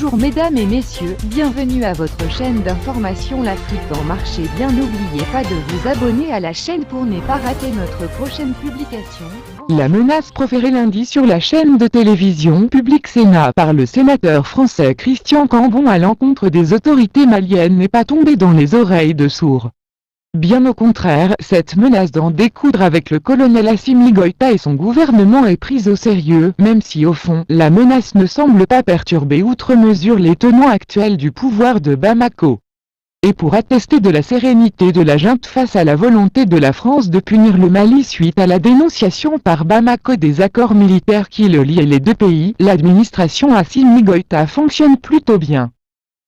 Bonjour mesdames et messieurs, bienvenue à votre chaîne d'information L'Afrique en marché. Bien, n'oubliez pas de vous abonner à la chaîne pour ne pas rater notre prochaine publication. La menace proférée lundi sur la chaîne de télévision Public Sénat par le sénateur français Christian Cambon à l'encontre des autorités maliennes n'est pas tombée dans les oreilles de sourds. Bien au contraire, cette menace d'en découdre avec le colonel Assimi Goïta et son gouvernement est prise au sérieux, même si au fond, la menace ne semble pas perturber outre mesure les tenants actuels du pouvoir de Bamako. Et pour attester de la sérénité de la junte face à la volonté de la France de punir le Mali suite à la dénonciation par Bamako des accords militaires qui le liaient les deux pays, l'administration Assimi Goïta fonctionne plutôt bien.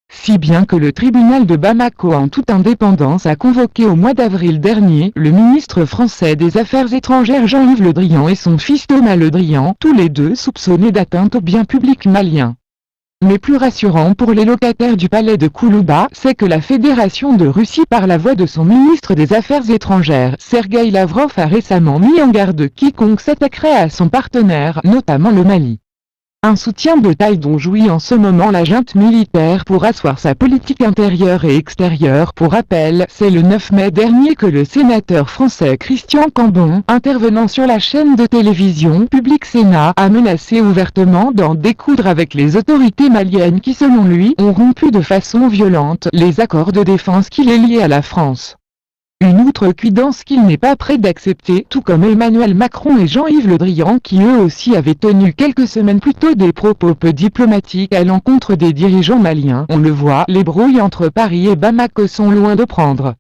Si bien que le tribunal de Bamako en toute indépendance a convoqué au mois d'avril dernier le ministre français des Affaires étrangères Jean-Yves Le Drian et son fils Thomas Le Drian, tous les deux soupçonnés d'atteinte au bien public malien. Mais plus rassurant pour les locataires du palais de Koulouba, c'est que la Fédération de Russie par la voix de son ministre des Affaires étrangères, Sergueï Lavrov, a récemment mis en garde quiconque s'attaquerait à son partenaire, notamment le Mali. Un soutien de taille dont jouit en ce moment la junte militaire pour asseoir sa politique intérieure et extérieure. Pour rappel, c'est le 9 mai dernier que le sénateur français Christian Cambon, intervenant sur la chaîne de télévision Public Sénat, a menacé ouvertement d'en découdre avec les autorités maliennes qui, selon lui, ont rompu de façon violente les accords de défense qui les liaient à la France. Une outrecuidance qu'il n'est pas prêt d'accepter, tout comme Emmanuel Macron et Jean-Yves Le Drian qui eux aussi avaient tenu quelques semaines plus tôt des propos peu diplomatiques à l'encontre des dirigeants maliens. On le voit, les brouilles entre Paris et Bamako sont loin de prendre.